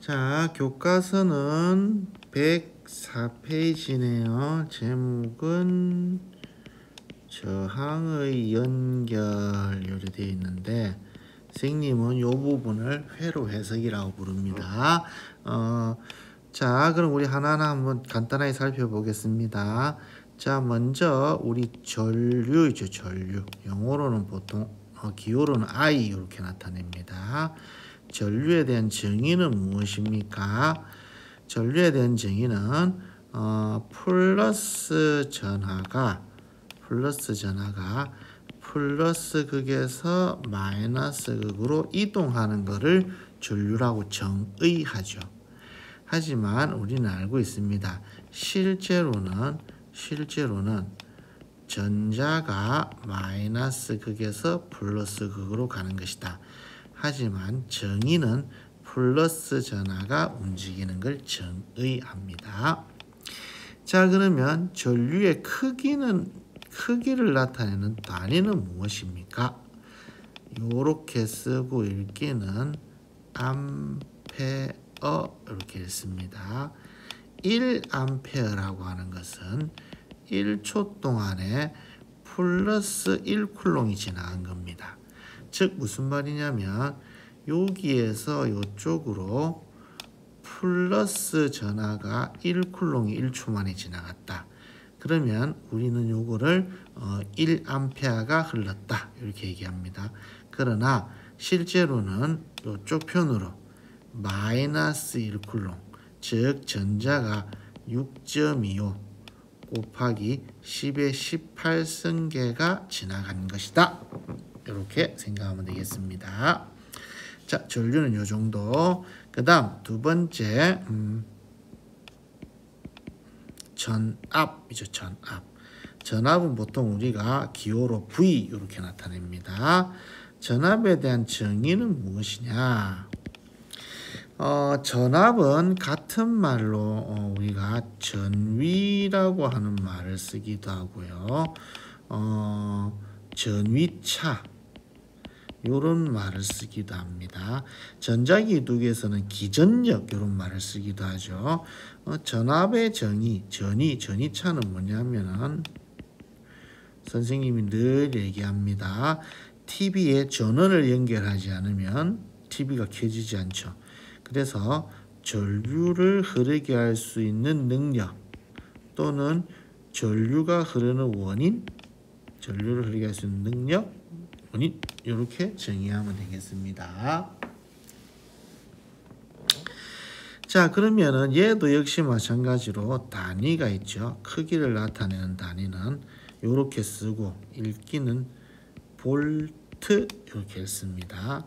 자, 교과서는 104페이지네요. 제목은 저항의 연결 이렇게 되어 있는데 선생님은 이 부분을 회로 해석이라고 부릅니다. 자, 그럼 우리 하나하나 한번 간단하게 살펴보겠습니다. 자, 먼저 우리 전류이죠. 전류. 영어로는 보통 기호로는 I 이렇게 나타냅니다. 전류에 대한 정의는 무엇입니까? 전류에 대한 정의는 플러스 전하가 플러스 극에서 마이너스 극으로 이동하는 것을 전류라고 정의하죠. 하지만 우리는 알고 있습니다. 실제로는 전자가 마이너스 극에서 플러스 극으로 가는 것이다. 하지만 정의는 플러스 전하가 움직이는 걸 정의합니다. 자, 그러면 전류의 크기를 나타내는 단위는 무엇입니까? 이렇게 쓰고 읽기는 암페어 이렇게 읽습니다. 1암페어라고 하는 것은 1초 동안에 플러스 1쿨롱이 지나간 겁니다. 즉 무슨 말이냐면 여기에서 이쪽으로 플러스 전하가 1쿨롱이 1초 만에 지나갔다. 그러면 우리는 요거를 1암페어가 흘렀다 이렇게 얘기합니다. 그러나 실제로는 이쪽 편으로 마이너스 1쿨롱, 즉 전자가 6.25 곱하기 10의 18승계가 지나간 것이다. 이렇게 생각하면 되겠습니다. 자, 전류는 요 정도. 그 다음 두 번째 전압이죠. 전압은 보통 우리가 기호로 V 이렇게 나타냅니다. 전압에 대한 정의는 무엇이냐? 전압은 같은 말로 우리가 전위라고 하는 말을 쓰기도 하고요. 전위차 이런 말을 쓰기도 합니다. 전자기두개에서는 기전력 이런 말을 쓰기도 하죠. 전압의 전위차는 뭐냐면은 선생님이 늘 얘기합니다. TV에 전원을 연결하지 않으면 TV가 켜지지 않죠. 그래서 전류를 흐르게 할 수 있는 능력 또는 전류가 흐르는 원인, 전류를 흐르게 할 수 있는 능력, 원인 이렇게 정의하면 되겠습니다. 자, 그러면은 얘도 역시 마찬가지로 단위가 있죠. 크기를 나타내는 단위는 이렇게 쓰고 읽기는 볼트 이렇게 읽습니다.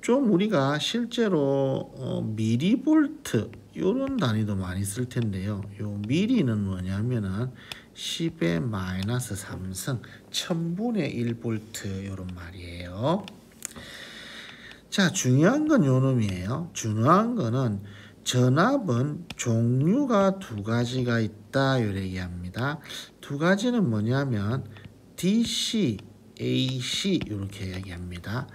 좀 우리가 실제로 미리볼트 이런 단위도 많이 쓸 텐데요. 요 미리는 뭐냐면은 10의 마이너스 3승 1000분의 1볼트 이런 말이에요. 자, 중요한 건 요 놈이에요. 중요한 거는 전압은 종류가 두 가지가 있다 이렇게 얘기합니다. 두 가지는 뭐냐면 DC, AC 이렇게 얘기합니다.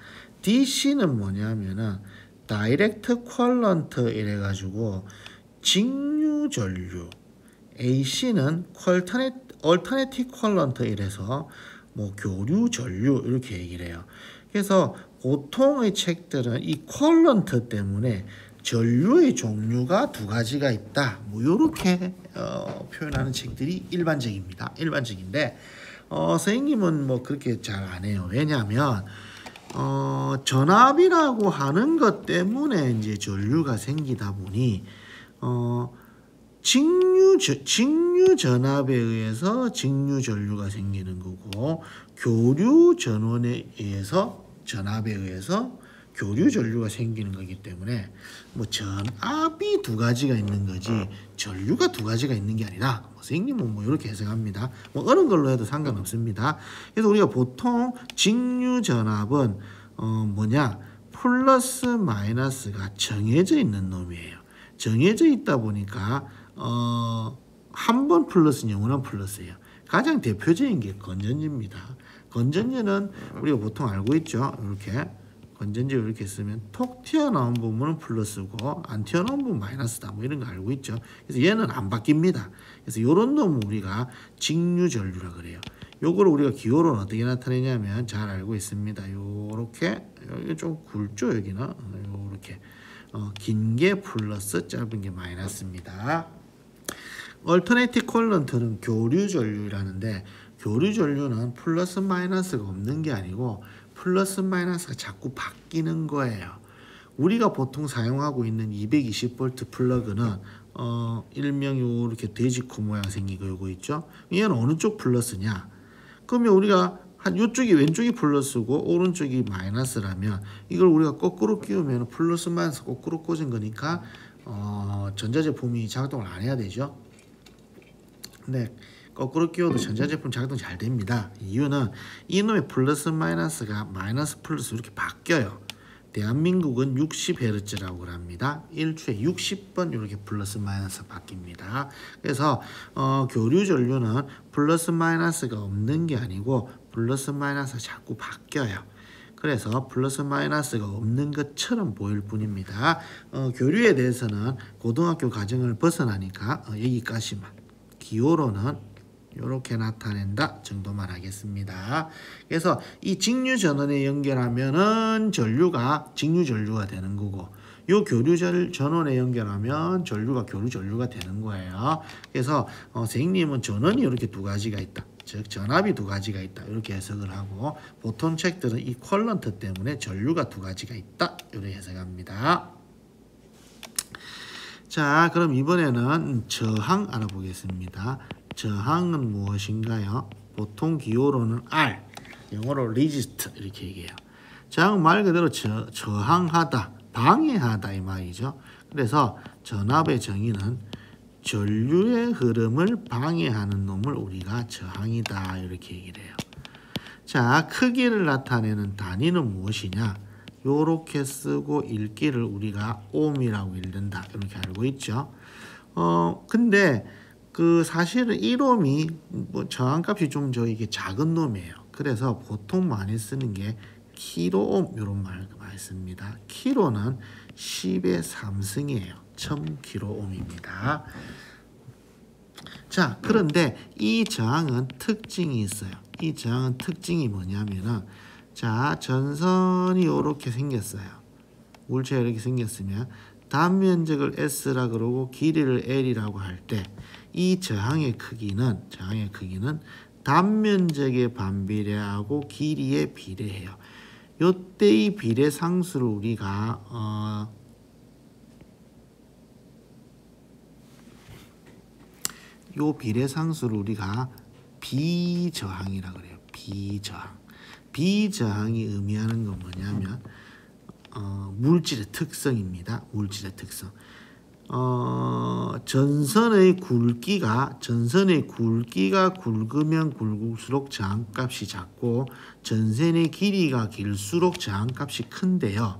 DC는 뭐냐면은 다이렉트 퀄런트 이래가지고 직류 전류, AC는 얼터네티브 퀄런트 이래서 뭐 교류 전류 이렇게 얘기를 해요. 그래서 보통의 책들은 이 퀄런트 때문에 전류의 종류가 두 가지가 있다. 뭐 이렇게 표현하는 책들이 일반적입니다. 일반적인데 선생님은 뭐 그렇게 잘 안 해요. 왜냐하면 전압이라고 하는 것 때문에 이제 전류가 생기다 보니 직류 전압에 의해서 직류 전류가 생기는 거고 교류 전원에 의해서 전압에 의해서 교류 전류가 생기는 거기 때문에 뭐 전압이 두 가지가 있는 거지 전류가 두 가지가 있는 게 아니라 선생님은 뭐 이렇게 해석합니다. 뭐 어느 걸로 해도 상관없습니다. 그래서 우리가 보통 직류 전압은 뭐냐 플러스 마이너스가 정해져 있는 놈이에요. 정해져 있다 보니까 한 번 플러스는 영원한 플러스예요. 가장 대표적인 게 건전지입니다. 건전지는 우리가 보통 알고 있죠. 이렇게 건전지 이렇게 쓰면 톡 튀어나온 부분은 플러스고 안 튀어나온 부분은 마이너스다. 뭐 이런 거 알고 있죠. 그래서 얘는 안 바뀝니다. 그래서 이런 놈은 우리가 직류전류라 그래요. 요거를 우리가 기호로는 어떻게 나타내냐면 잘 알고 있습니다. 요렇게 여기 좀 굵죠 여기는 요렇게 긴 게 플러스 짧은 게 마이너스입니다. 얼터네티브 콜런트는 교류전류라는데 교류전류는 플러스 마이너스가 없는 게 아니고 플러스 마이너스가 자꾸 바뀌는 거예요. 우리가 보통 사용하고 있는 220V 플러그는 일명 이렇게 돼지코 모양 생긴 거 요거 있죠. 얘는 어느 쪽 플러스냐? 그러면 우리가 한 이쪽이 왼쪽이 플러스고 오른쪽이 마이너스라면 이걸 우리가 거꾸로 끼우면 플러스 마이너스 거꾸로 꽂은 거니까 전자제품이 작동을 안 해야 되죠. 근데 거꾸로 끼워도 전자제품 작동 잘 됩니다. 이유는 이놈의 플러스 마이너스가 마이너스 플러스 이렇게 바뀌어요. 대한민국은 60Hz라고 합니다. 1초에 60번 이렇게 플러스 마이너스 바뀝니다. 그래서 교류 전류는 플러스 마이너스가 없는 게 아니고 플러스 마이너스가 자꾸 바뀌어요. 그래서 플러스 마이너스가 없는 것처럼 보일 뿐입니다. 교류에 대해서는 고등학교 과정을 벗어나니까 여기까지만 기호로는 이렇게 나타낸다 정도만 하겠습니다. 그래서 이 직류 전원에 연결하면은 전류가 직류 전류가 되는 거고 요 교류 전원에 연결하면 전류가 교류 전류가 되는 거예요. 그래서 선생님은 전원이 이렇게 두 가지가 있다. 즉 전압이 두 가지가 있다. 이렇게 해석을 하고 보통 책들은 이 콜런트 때문에 전류가 두 가지가 있다. 이렇게 해석합니다. 자, 그럼 이번에는 저항 알아보겠습니다. 저항은 무엇인가요? 보통 기호로는 R, 영어로 resist 이렇게 얘기해요. 저항은 말 그대로 저항하다, 방해하다 이 말이죠. 그래서 전압의 정의는 전류의 흐름을 방해하는 놈을 우리가 저항이다 이렇게 얘기를 해요. 자, 크기를 나타내는 단위는 무엇이냐? 요렇게 쓰고 읽기를 우리가 옴이라고 읽는다 이렇게 알고 있죠. 근데 그 사실은 1옴이 뭐 저항값이 좀 이게 작은 놈이에요. 그래서 보통 많이 쓰는 게 킬로옴 이런 말 많이 씁니다. 킬로는 10의 3승이에요. 1000킬로옴입니다. 자, 그런데 이 저항은 특징이 있어요. 이 저항은 특징이 뭐냐면은 자, 전선이 이렇게 생겼어요. 물체가 이렇게 생겼으면 단면적을 S라 그러고 길이를 L이라고 할 때 이 저항의 크기는 단면적에 반비례하고 길이에 비례해요. 요때의 비례 상수를 우리가 요 비례 상수를 우리가 비저항이라 그래요. 비저항. 비저항이 의미하는 건 뭐냐면 물질의 특성입니다. 물질의 특성. 전선의 굵기가 굵으면 굵을수록 저항값이 작고 전선의 길이가 길수록 저항값이 큰데요.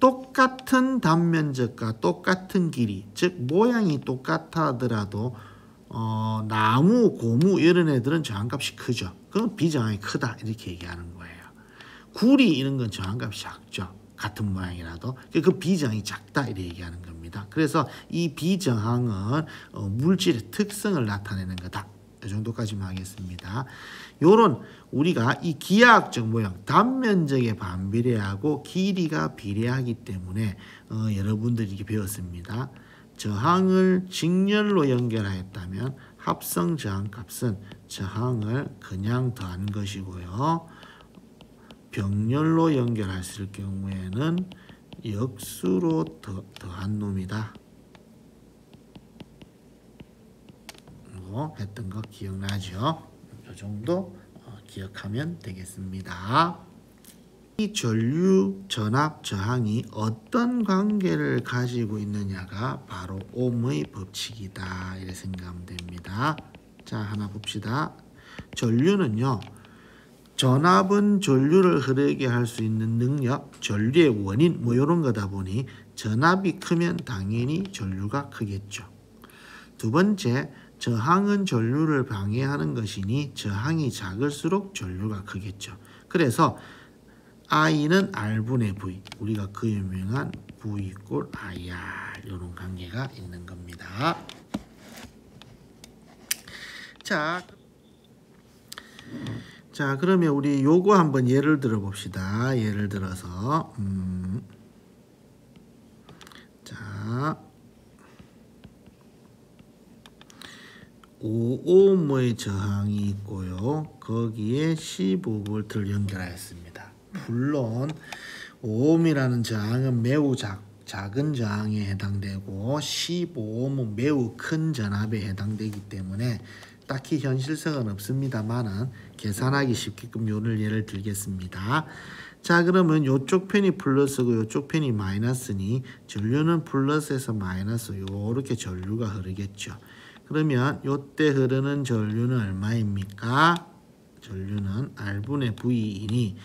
똑같은 단면적과 똑같은 길이, 즉 모양이 똑같하더라도 나무, 고무 이런 애들은 저항값이 크죠. 그럼 비저항이 크다 이렇게 얘기하는 거예요. 구리 이런 건 저항값이 작죠. 같은 모양이라도 그 비저항이 작다 이렇게 얘기하는 겁니다. 그래서 이 비저항은 물질의 특성을 나타내는 거다. 이 정도까지만 하겠습니다. 요런 우리가 이 기하학적 모양 단면적에 반비례하고 길이가 비례하기 때문에 여러분들이 이렇게 배웠습니다. 저항을 직렬로 연결하였다면 합성 저항값은 저항을 그냥 더한 것이고요. 병렬로 연결했을 경우에는 역수로 더한 놈이다. 했던 거 기억나죠? 이 정도 기억하면 되겠습니다. 이 전류, 전압, 저항이 어떤 관계를 가지고 있느냐가 바로 옴의 법칙이다. 이렇게 생각하면 됩니다. 자, 하나 봅시다. 전류는요. 전압은 전류를 흐르게 할 수 있는 능력, 전류의 원인 뭐 이런 거다 보니 전압이 크면 당연히 전류가 크겠죠. 두 번째, 저항은 전류를 방해하는 것이니 저항이 작을수록 전류가 크겠죠. 그래서 I는 R분의 V. 우리가 그 유명한 V 이꼴 IR 이런 관계가 있는 겁니다. 자, 그러면 우리 요거 한번 예를 들어 봅시다. 예를 들어서 자 5ohm의 저항이 있고요. 거기에 15V를 연결하였습니다. 물론 5ohm이라는 저항은 매우 작은 저항에 해당되고 15ohm은 매우 큰 전압에 해당되기 때문에 딱히 현실성은 없습니다만은 계산하기 쉽게끔 요를 예를 들겠습니다. 자, 그러면 요쪽 편이 플러스고 요쪽 편이 마이너스니 전류는 플러스에서 마이너스 요렇게 전류가 흐르겠죠. 그러면 요때 흐르는 전류는 얼마입니까? 전류는 R분의 V이니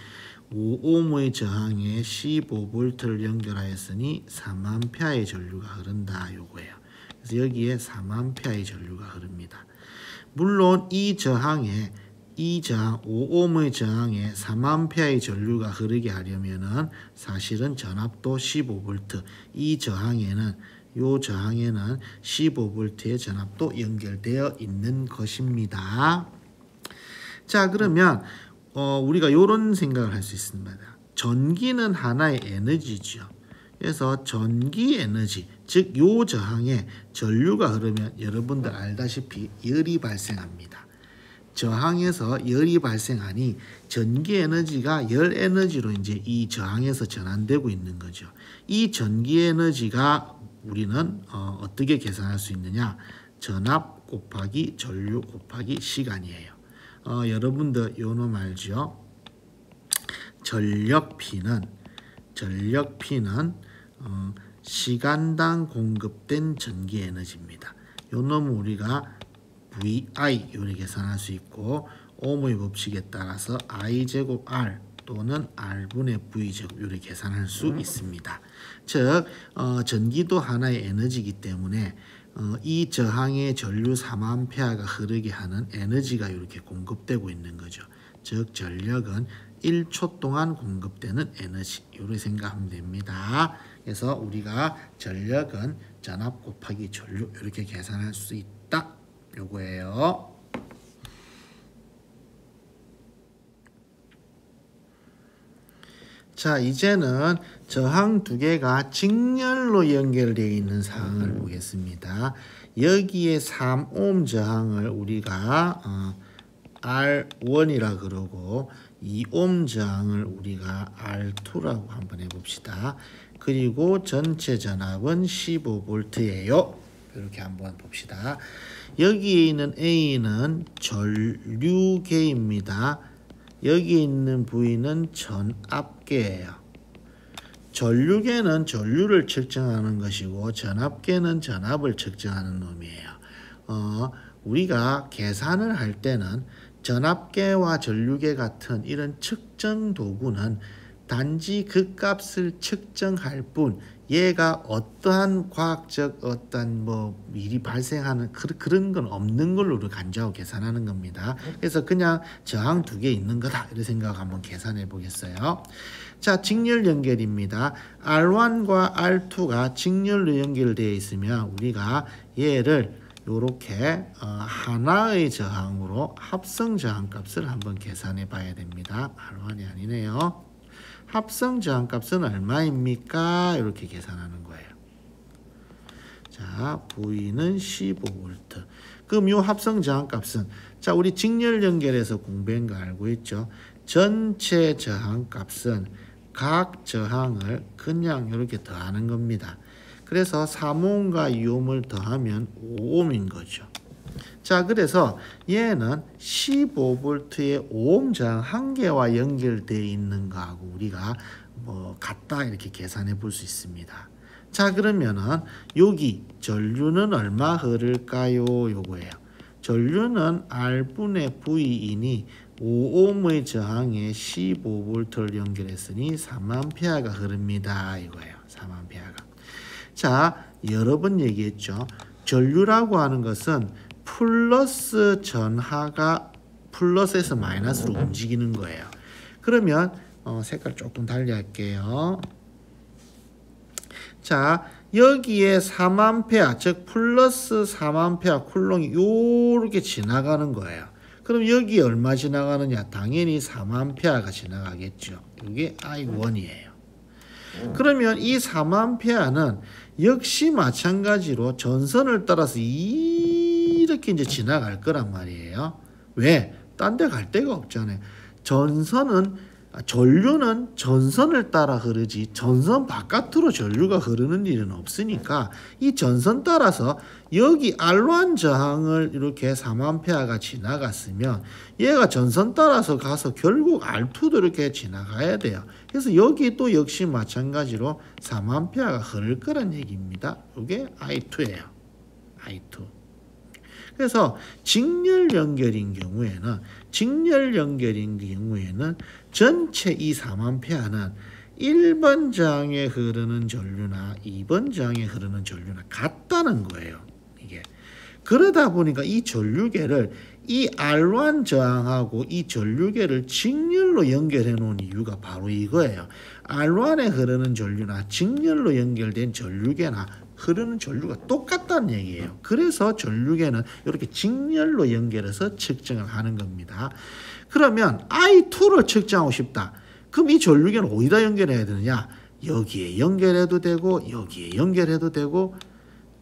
5ohm의 저항에 15V를 연결하였으니 3A의 전류가 흐른다 요거예요. 그래서 여기에 3A의 전류가 흐릅니다. 물론 이 저항 5ohm의 저항에 3A의 전류가 흐르게 하려면은 사실은 전압도 15V, 이 저항에는 15V의 전압도 연결되어 있는 것입니다. 자, 그러면 우리가 이런 생각을 할 수 있습니다. 전기는 하나의 에너지죠. 그래서 전기 에너지, 즉 요 저항에 전류가 흐르면 여러분들 알다시피 열이 발생합니다. 저항에서 열이 발생하니 전기 에너지가 열 에너지로 이제 이 저항에서 전환되고 있는 거죠. 이 전기 에너지가 우리는 어떻게 계산할 수 있느냐? 전압 곱하기 전류 곱하기 시간이에요. 여러분들 요놈 알죠? 전력 P는 시간당 공급된 전기 에너지입니다. 요놈은 우리가 VI 요리 계산할 수 있고 ohm의 법칙에 따라서 I 제곱 R 또는 R분의 V제곱 요리 계산할 수 있습니다. 즉 전기도 하나의 에너지이기 때문에 이 저항의 전류 3A가 흐르게 하는 에너지가 이렇게 공급되고 있는 거죠. 즉 전력은 1초 동안 공급되는 에너지 이렇게 생각하면 됩니다. 그래서 우리가 전력은 전압 곱하기 전류 이렇게 계산할 수 있다 요거예요. 자, 이제는 저항 두 개가 직렬로 연결되어 있는 상황을 보겠습니다. 여기에 3ohm 저항을 우리가 R1이라 그러고 2ohm 저항을 우리가 R2라고 한번 해봅시다. 그리고 전체 전압은 15V예요. 이렇게 한번 봅시다. 여기에 있는 A는 전류계입니다. 여기 있는 V는 전압계예요. 전류계는 전류를 측정하는 것이고 전압계는 전압을 측정하는 놈이에요. 우리가 계산을 할 때는 전압계와 전류계 같은 이런 측정 도구는 단지 그 값을 측정할 뿐 얘가 어떠한 과학적 어떤 일이 발생하는 그런 건 없는 걸로 우리가 간주하고 계산하는 겁니다. 그래서 그냥 저항 두 개 있는 거다 이렇게 생각하고 한번 계산해 보겠어요. 자, 직렬 연결입니다. R1과 R2가 직렬로 연결되어 있으면 우리가 얘를 이렇게 하나의 저항으로 합성 저항 값을 한번 계산해 봐야 됩니다. R1이 아니네요. 합성 저항 값은 얼마입니까? 이렇게 계산하는 거예요. 자, V는 15V. 그럼 이 합성 저항 값은 자, 우리 직렬 연결해서 공부한 거 알고 있죠? 전체 저항 값은 각 저항을 그냥 이렇게 더하는 겁니다. 그래서 3ohm과 2ohm을 더하면 5ohm인 거죠. 자, 그래서 얘는 15V의 5ohm 저항 한 개와 연결되어 있는 거하고 우리가 같다 이렇게 계산해 볼 수 있습니다. 자, 그러면은 여기 전류는 얼마 흐를까요? 요거예요. 전류는 R분의 V이니 5ohm의 저항에 15V를 연결했으니 3A가 흐릅니다. 이거예요. 3A가. 자, 여러 번 얘기했죠. 전류라고 하는 것은 플러스 전하가 플러스에서 마이너스로 움직이는 거예요. 그러면 색깔 조금 달리 할게요. 자, 여기에 3A, 즉 플러스 3A 쿨롱이 요렇게 지나가는 거예요. 그럼 여기에 얼마 지나가느냐? 당연히 3A가 지나가겠죠. 이게 I1이에요. 그러면 이 3A는 역시 마찬가지로 전선을 따라서 이렇게 이제 지나갈 거란 말이에요. 왜? 딴 데 갈 데가 없잖아요. 전류는 전선을 따라 흐르지 전선 바깥으로 전류가 흐르는 일은 없으니까 이 전선 따라서 여기 R1 저항을 이렇게 3A가 지나갔으면 얘가 전선 따라서 가서 결국 R2도 이렇게 지나가야 돼요. 그래서 여기 또 역시 마찬가지로 3A가 흐를 거란 얘기입니다. 이게 I2예요. I2. 그래서 직렬 연결인 경우에는 전체 이 3A는 1번 저항에 흐르는 전류나 2번 저항에 흐르는 전류나 같다는 거예요. 이게 그러다 보니까 이 전류계를 이 R1 저항하고 이 전류계를 직렬로 연결해 놓은 이유가 바로 이거예요. R1에 흐르는 전류나 직렬로 연결된 전류계나 흐르는 전류가 똑같다는 얘기예요. 그래서 전류계는 이렇게 직렬로 연결해서 측정을 하는 겁니다. 그러면 I2를 측정하고 싶다. 그럼 이 전류계는 어디다 연결해야 되느냐? 여기에 연결해도 되고 여기에 연결해도 되고,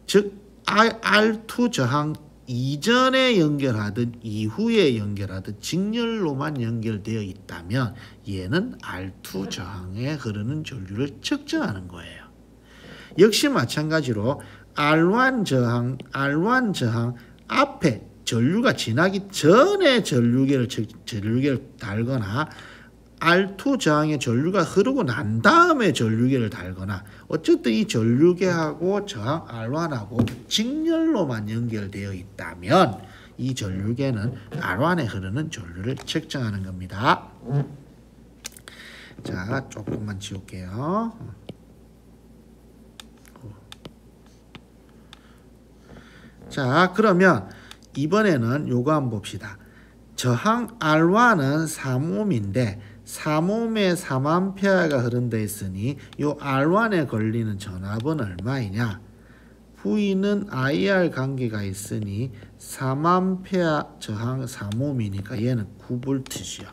즉 R2 저항 이전에 연결하든 이후에 연결하든 직렬로만 연결되어 있다면 얘는 R2 저항에 흐르는 전류를 측정하는 거예요. 역시 마찬가지로 R1 저항 앞에 전류가 지나기 전에 전류계를 달거나 R2 저항에 전류가 흐르고 난 다음에 전류계를 달거나, 어쨌든 이 전류계하고 저항 R1하고 직렬로만 연결되어 있다면 이 전류계는 R1에 흐르는 전류를 측정하는 겁니다. 자, 조금만 지울게요. 자, 그러면 이번에는 요거 한번 봅시다. 저항 R1은 3ohm인데 3ohm에 3A가 흐른다 했으니 요 R1에 걸리는 전압은 얼마이냐? V는 IR 관계가 있으니 3A 저항 3ohm이니까 얘는 9V죠.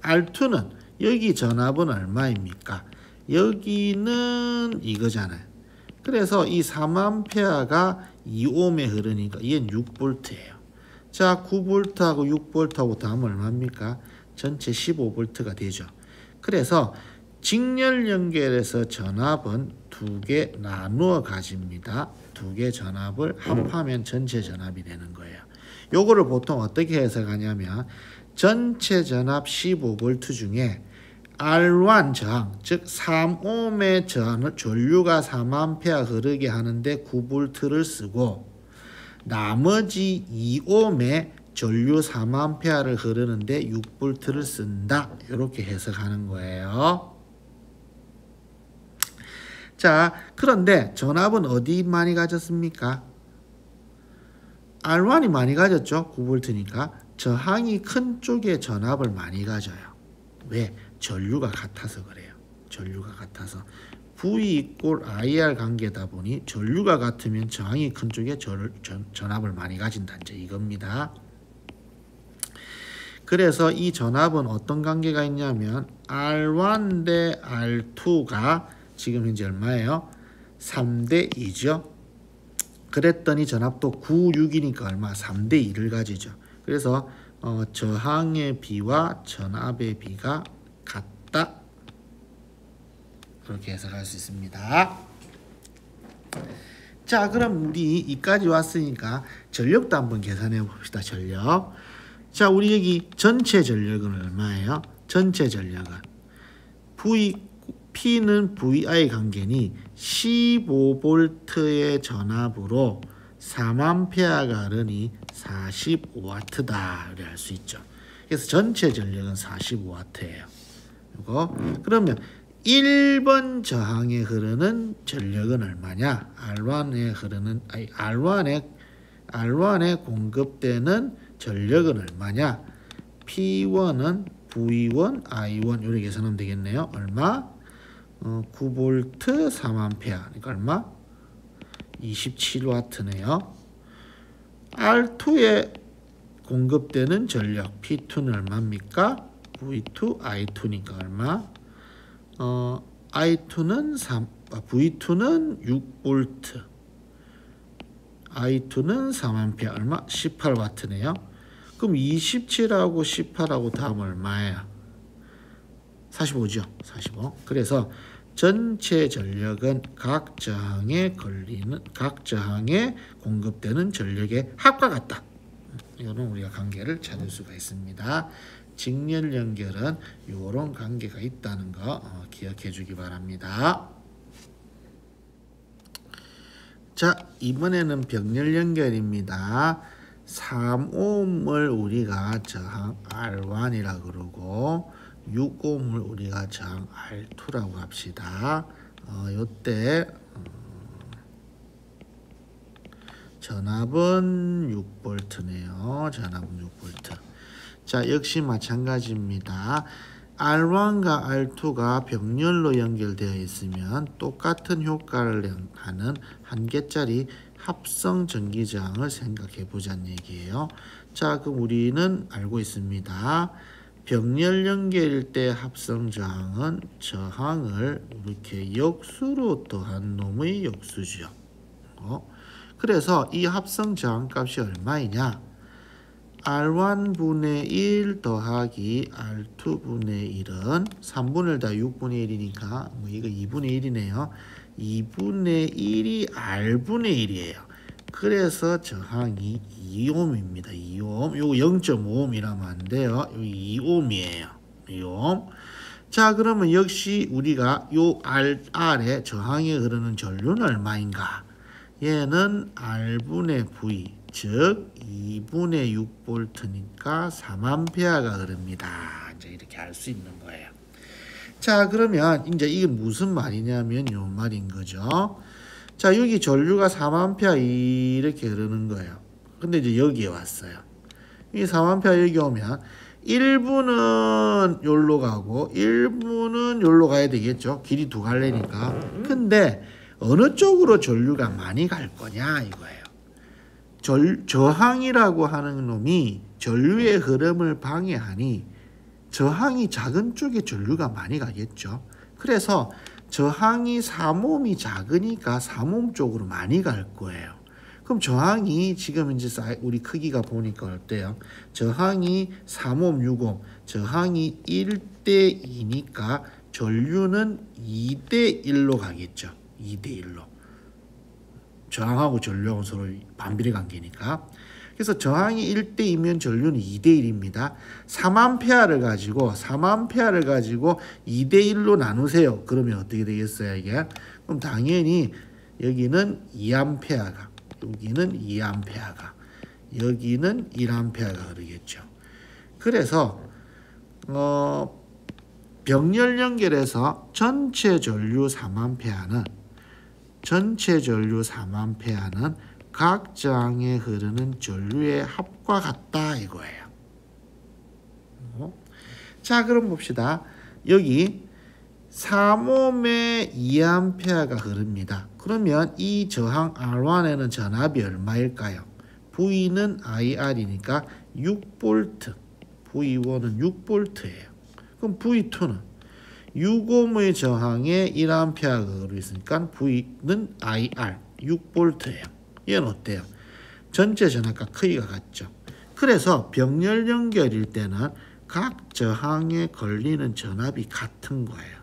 R2는 여기 전압은 얼마입니까? 여기는 이거잖아요. 그래서 이 3A가 2ohm에 흐르니까 얘는 6V예요. 자, 9V하고 6V하고 다음은 얼마입니까? 전체 15V가 되죠. 그래서 직렬 연결해서 전압은 두 개 나누어 가집니다. 두 개 전압을 합하면 전체 전압이 되는 거예요. 요거를 보통 어떻게 해석하냐면 전체 전압 15V 중에 R1 저항, 즉 3ohm의 전류가 3A 흐르게 하는데 9V를 쓰고, 나머지 2ohm의 전류 3A를 흐르는데 6V를 쓴다. 이렇게 해석하는 거예요. 자, 그런데 전압은 어디 많이 가졌습니까? R1이 많이 가졌죠. 9V니까. 저항이 큰 쪽에 전압을 많이 가져요. 왜? 전류가 같아서 그래요. 전류가 같아서. V = IR 관계다 보니 전류가 같으면 저항이 큰 쪽에 전압을 많이 가진다. 이제 이겁니다. 그래서 이 전압은 어떤 관계가 있냐면 R1 대 R2가 지금 현재 얼마예요? 3대 2죠. 그랬더니 전압도 9, 6이니까 얼마? 3대 2를 가지죠. 그래서 저항의 비와 전압의 비가 같다. 그렇게 해석할 수 있습니다. 자, 그럼 우리 이까지 왔으니까 전력도 한번 계산해 봅시다. 전력. 자, 우리 여기 전체 전력은 얼마예요? 전체 전력은 P는 VI 관계니 15V의 전압으로 3A가 흐르니 45W다. 이렇게 할 수 있죠. 그래서 전체 전력은 45W예요. 이거 그러면 1번 저항에 흐르는 전력은 얼마냐? R1에 공급되는 전력은 얼마냐? P1은 V1, I1 이렇게 계산하면 되겠네요. 얼마? 9V 3A 그러니까 얼마? 27W네요. R2에 공급되는 전력 P2는 얼마입니까? V2, I2니까 얼마? I2는 V2는 6V, I2는 3A 얼마? 18W네요. 그럼 27하고 18하고 다음 얼마예요? 45죠. 45. 그래서 전체 전력은 각 저항에 공급되는 전력의 합과 같다. 이거는 우리가 관계를 찾을 수가 있습니다. 직렬 연결은 이런 관계가 있다는 거 기억해 주기 바랍니다. 자, 이번에는 병렬 연결입니다. 3ohm을 우리가 저항 R1이라 그러고 6ohm을 우리가 저항 R2라고 합시다. 요때 전압은 6V네요. 전압은 6V. 자, 역시 마찬가지입니다. R1과 R2가 병렬로 연결되어 있으면 똑같은 효과를 하는 한 개짜리 합성 전기저항을 생각해 보자는 얘기예요. 자, 그럼 우리는 알고 있습니다. 병렬 연결일 때 합성 저항은 저항을 이렇게 역수로 더한 놈의 역수죠. 그래서 이 합성 저항 값이 얼마이냐? R1분의 1 더하기 R2분의 1은 3분의 1 다 6분의 1이니까 이거 2분의 1이네요. 2분의 1이 R분의 1이에요. 그래서 저항이 2ohm입니다. 2ohm. 요거 0.5ohm이라면 안 돼요. 요 2ohm이에요. 2ohm. 자, 그러면 역시 우리가 요 R에 저항에 흐르는 전류는 얼마인가? 얘는 R분의 V, 즉 2분의 6V니까 3A가 흐릅니다. 이제 이렇게 알 수 있는 거예요. 자, 그러면 이제 이게 무슨 말이냐면 요 말인 거죠. 자, 여기 전류가 3A 이렇게 흐르는 거예요. 근데 이제 여기에 왔어요. 이 3A 여기 오면 1부는 여기로 가고 1부는 여기로 가야 되겠죠. 길이 두 갈래니까. 근데 어느 쪽으로 전류가 많이 갈 거냐 이거예요. 저항이라고 하는 놈이 전류의 흐름을 방해하니 저항이 작은 쪽에 전류가 많이 가겠죠. 그래서 저항이 3ohm이 작으니까 3ohm 쪽으로 많이 갈 거예요. 그럼 저항이 지금 이제 우리 크기가 보니까 어때요? 저항이 3ohm, 6ohm, 저항이 1대 2니까 전류는 2대 1로 가겠죠. 2대 1로. 저항하고 전류하고 서로 반비례 관계니까. 그래서 저항이 1대 2면 전류는 2대 1입니다. 3A를 가지고 2대 1로 나누세요. 그러면 어떻게 되겠어요, 이게? 그럼 당연히 여기는 2A가, 여기는 2A가, 여기는 1A가 흐르겠죠. 그래서 병렬 연결에서 전체 전류 3A는 각 저항에 흐르는 전류의 합과 같다 이거예요. 자, 그럼 봅시다. 여기 3ohm에 2A가 흐릅니다. 그러면 이 저항 R1에는 전압이 얼마일까요? V는 IR이니까 6V, V1은 6V예요. 그럼 V2는 6ohm의 저항에 1A가 흐르고 있으니까 V는 IR 6V예요. 얘는 어때요? 전체 전압과 크기가 같죠. 그래서 병렬 연결일 때는 각 저항에 걸리는 전압이 같은 거예요.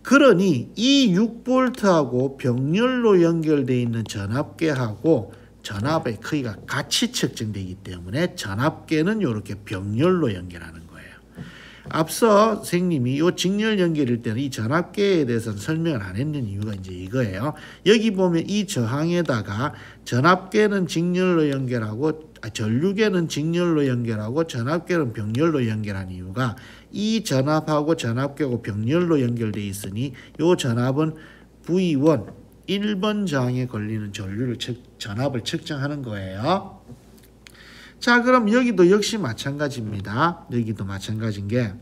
그러니 이 6V하고 병렬로 연결되어 있는 전압계하고 전압의 크기가 같이 측정되기 때문에 전압계는 이렇게 병렬로 연결하는 거예요. 앞서 선생님이 이 직렬 연결일 때는 이 전압계에 대해서는 설명을 안 했는 이유가 이제 이거예요. 여기 보면 이 저항에다가 전압계는 직렬로 연결하고 전류계는 직렬로 연결하고 전압계는 병렬로 연결한 이유가 이 전압하고 전압계하고 병렬로 연결되어 있으니 이 전압은 V1 1번 저항에 걸리는 전압을 측정하는 거예요. 자, 그럼 여기도 역시 마찬가지입니다. 여기도 마찬가지인 게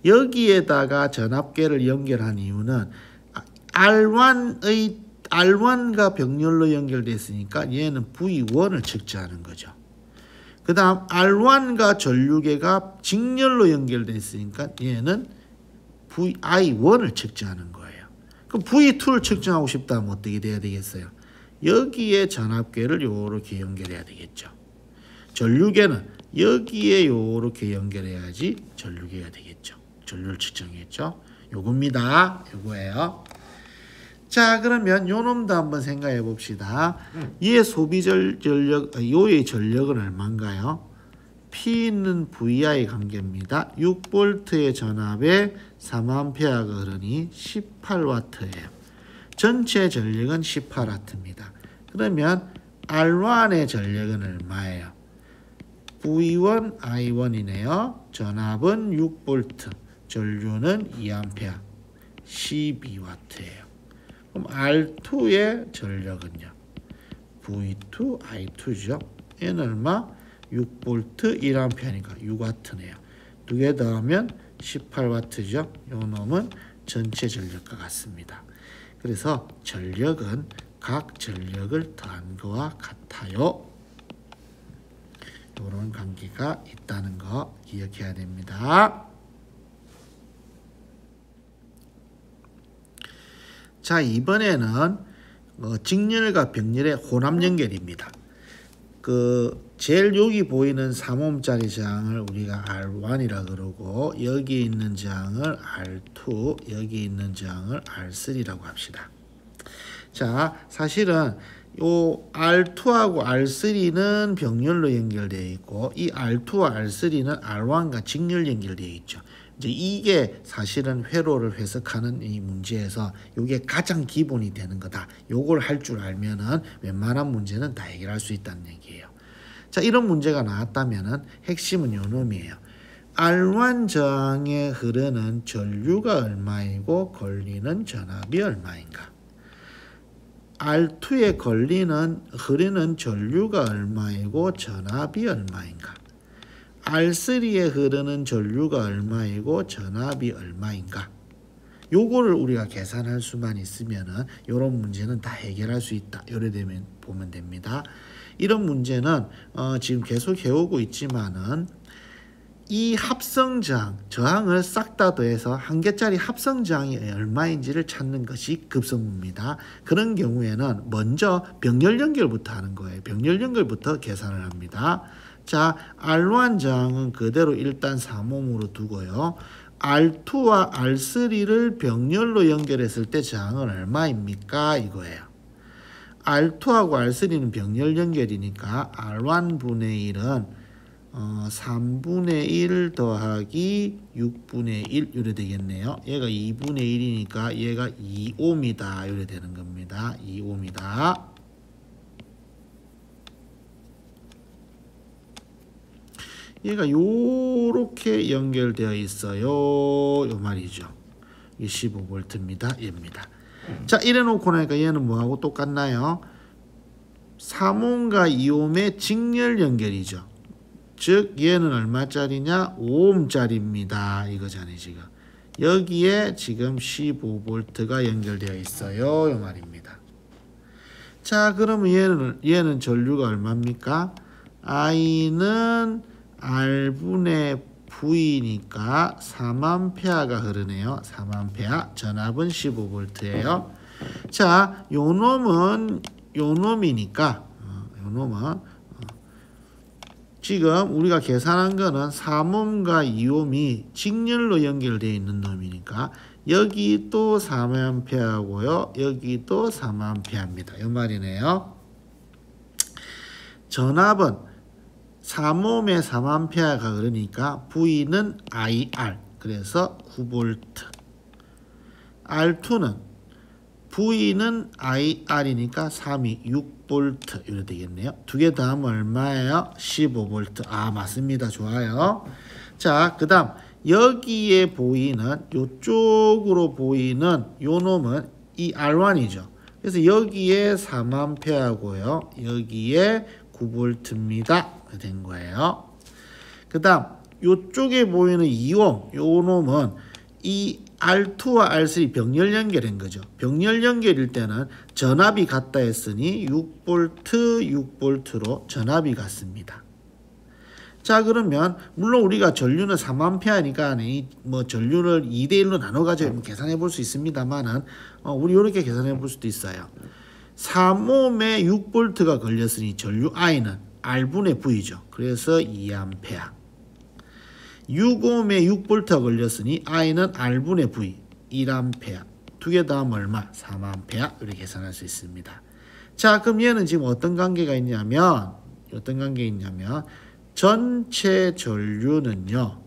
여기에다가 전압계를 연결한 이유는 R1과 병렬로 연결됐으니까 얘는 V1을 측정하는 거죠. 그 다음 R1과 전류계가 직렬로 연결됐으니까 얘는 VI1을 측정하는 거예요. 그럼 V2를 측정하고 싶다면 어떻게 돼야 되겠어요? 여기에 전압계를 요렇게 연결해야 되겠죠. 전류계는 여기에 요렇게 연결해야지 전류계가 되겠죠. 전류를 측정했죠. 요겁니다. 요거예요. 자, 그러면 요 놈도 한번 생각해 봅시다. 얘의 소비 전력, 요의 전력은 얼마인가요? P는 VI 관계입니다. 6V의 전압에 3A가 흐르니 18W예요. 전체 전력은 18W입니다. 그러면 R1의 전력은 얼마예요? V1, I1이네요. 전압은 6V, 전류는 2A, 12W예요. 그럼 R2의 전력은요? V2, I2죠. 얘는 얼마? 6V, 1A니까 6W네요. 두 개 더하면 18W죠. 요 놈은 전체 전력과 같습니다. 그래서 전력은 각 전력을 더한 것과 같아요. 이런 관계가 있다는 거 기억해야 됩니다. 자, 이번에는 직렬과 병렬의 혼합 연결입니다. 제일 여기 보이는 3옴짜리 저항을 우리가 R1이라 그러고 여기 있는 저항을 R2, 여기 있는 저항을 R3라고 합시다. 자, 사실은 요 R2하고 R3는 병렬로 연결되어 있고 이 R2와 R3는 R1과 직렬 연결되어 있죠. 이제 이게 사실은 회로를 해석하는 이 문제에서 이게 가장 기본이 되는 거다. 요걸 할 줄 알면은 웬만한 문제는 다 해결할 수 있다는 얘기예요. 자, 이런 문제가 나왔다면은 핵심은 요 놈이에요. R1 저항에 흐르는 전류가 얼마이고 걸리는 전압이 얼마인가? R2에 흐르는 전류가 얼마이고 전압이 얼마인가? R3에 흐르는 전류가 얼마이고 전압이 얼마인가? 요거를 우리가 계산할 수만 있으면은 요런 문제는 다 해결할 수 있다. 요래 되면 보면 됩니다. 이런 문제는 지금 계속 해오고 있지만은 이 합성저항, 저항을 싹 다 더해서 한 개짜리 합성저항이 얼마인지를 찾는 것이 급선무입니다. 그런 경우에는 먼저 병렬 연결부터 하는 거예요. 병렬 연결부터 계산을 합니다. 자, R1 저항은 그대로 일단 3옴으로 두고요. R2와 R3를 병렬로 연결했을 때 저항은 얼마입니까? 이거예요. R2하고 R3는 병렬 연결이니까 R1분의 1은 3분의 1 더하기 6분의 1 이래 되겠네요. 얘가 2분의 1이니까 얘가 2옴이다 이래 되는 겁니다. 2옴이다. 얘가 요렇게 연결되어 있어요. 요 말이죠. 이게 15V입니다. 얘입니다. 자, 이래 놓고 나니까 얘는 뭐하고 똑같나요? 3옴과 2옴의 직렬 연결이죠. 즉 얘는 얼마짜리냐? 5옴짜리입니다. 이거잖아요. 지금 여기에 지금 15V가 연결되어 있어요. 이 말입니다. 자, 그러면 얘는 전류가 얼마입니까? I는 R분의 V니까 3A가 흐르네요. 3A. 전압은 15V예요. 자, 요 놈이니까 요 놈은 지금 우리가 계산한 거는 3옴과 2옴이 직렬로 연결되어 있는 놈이니까 여기 또 3A고요. 여기 또 3A입니다. 이 말이네요. 전압은 3옴에 3A가 그러니까 V는 IR. 그래서 9V. R2는 V는 IR이니까 3이 6V 이렇게 되겠네요. 두 개 더하면 얼마예요? 15V. 아, 맞습니다. 좋아요. 자, 그 다음 여기에 보이는 요쪽으로 보이는 요 놈은 이 R1이죠. 그래서 여기에 3A고요. 여기에 9V입니다. 된 거예요. 그 다음 요쪽에 보이는 2옴 요 놈은 이 R2와 R3 병렬 연결한 거죠. 병렬 연결일 때는 전압이 같다 했으니 6V, 6V로 전압이 같습니다. 자, 그러면 물론 우리가 전류는 3A니까 뭐 전류를 2대1로 나눠 가지고 계산해 볼 수 있습니다만은 우리 이렇게 계산해 볼 수도 있어요. 3옴에 6V가 걸렸으니 전류 I는 R분의 V죠. 그래서 2A. 6옴에 6V가 걸렸으니 I는 R분의 V 1A. 두 개 다 하면 얼마? 3A. 이렇게 계산할 수 있습니다. 자, 그럼 얘는 지금 어떤 관계가 있냐면 전체 전류는요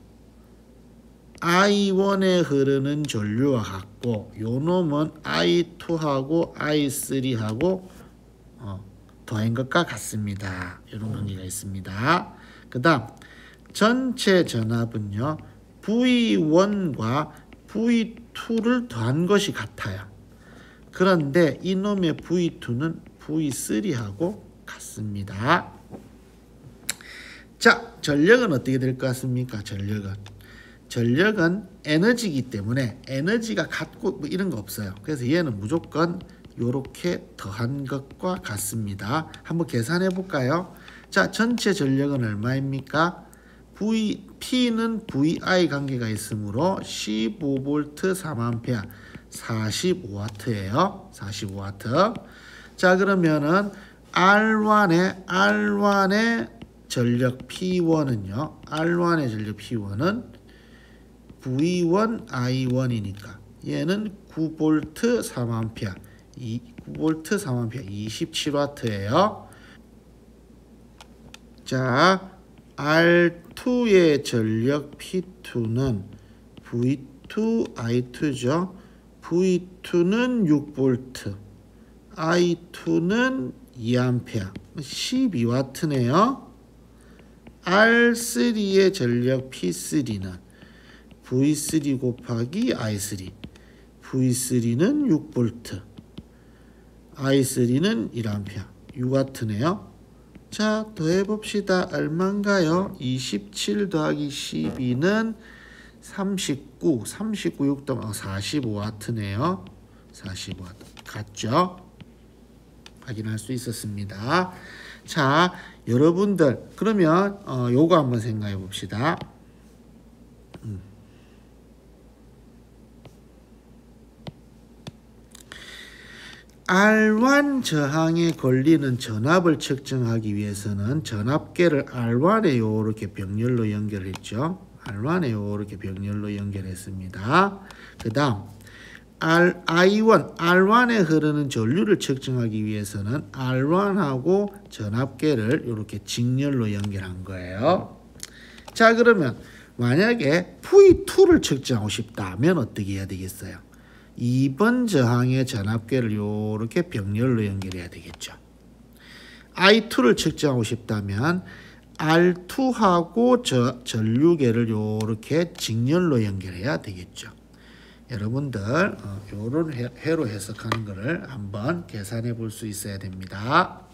I1에 흐르는 전류와 같고 요 놈은 I2하고 I3하고 더한 것과 같습니다. 이런 관계가 있습니다. 그 다음 전체 전압은요 V1과 V2를 더한 것이 같아요. 그런데 이놈의 V2는 V3하고 같습니다. 자, 전력은 어떻게 될 것 같습니까? 전력은 에너지이기 때문에 에너지가 같고 뭐 이런 거 없어요. 그래서 얘는 무조건 이렇게 더한 것과 같습니다. 한번 계산해 볼까요? 자, 전체 전력은 얼마입니까? P는 VI 관계가 있으므로 15V 3A 45W예요. 45W. 자, 그러면은 R1의 전력 P1은요. R1의 전력 P1은 V1 I1이니까 얘는 9V 3A 9V 3A 27W예요. 자, R2의 전력 P2는 V2 I2죠. V2는 6V, I2는 2A, 12W네요. R3의 전력 P3는 V3 곱하기 I3, V3는 6V, I3는 1A, 6W네요. 자, 더해봅시다. 얼마인가요? 27 더하기 12는 39, 6 더하기 45W네요. 45W. 같죠? 확인할 수 있었습니다. 자, 여러분들 그러면 요거 한번 생각해 봅시다. R1 저항에 걸리는 전압을 측정하기 위해서는 전압계를 R1에 요렇게 병렬로 연결했죠. R1에 요렇게 병렬로 연결했습니다. 그 다음 R1에 흐르는 전류를 측정하기 위해서는 R1하고 전압계를 이렇게 직렬로 연결한 거예요. 자, 그러면 만약에 V2를 측정하고 싶다면 어떻게 해야 되겠어요? 2번 저항의 전압계를 이렇게 병렬로 연결해야 되겠죠. I2를 측정하고 싶다면 R2하고 전류계를 이렇게 직렬로 연결해야 되겠죠. 여러분들 이런 해로 해석하는 것을 한번 계산해 볼 수 있어야 됩니다.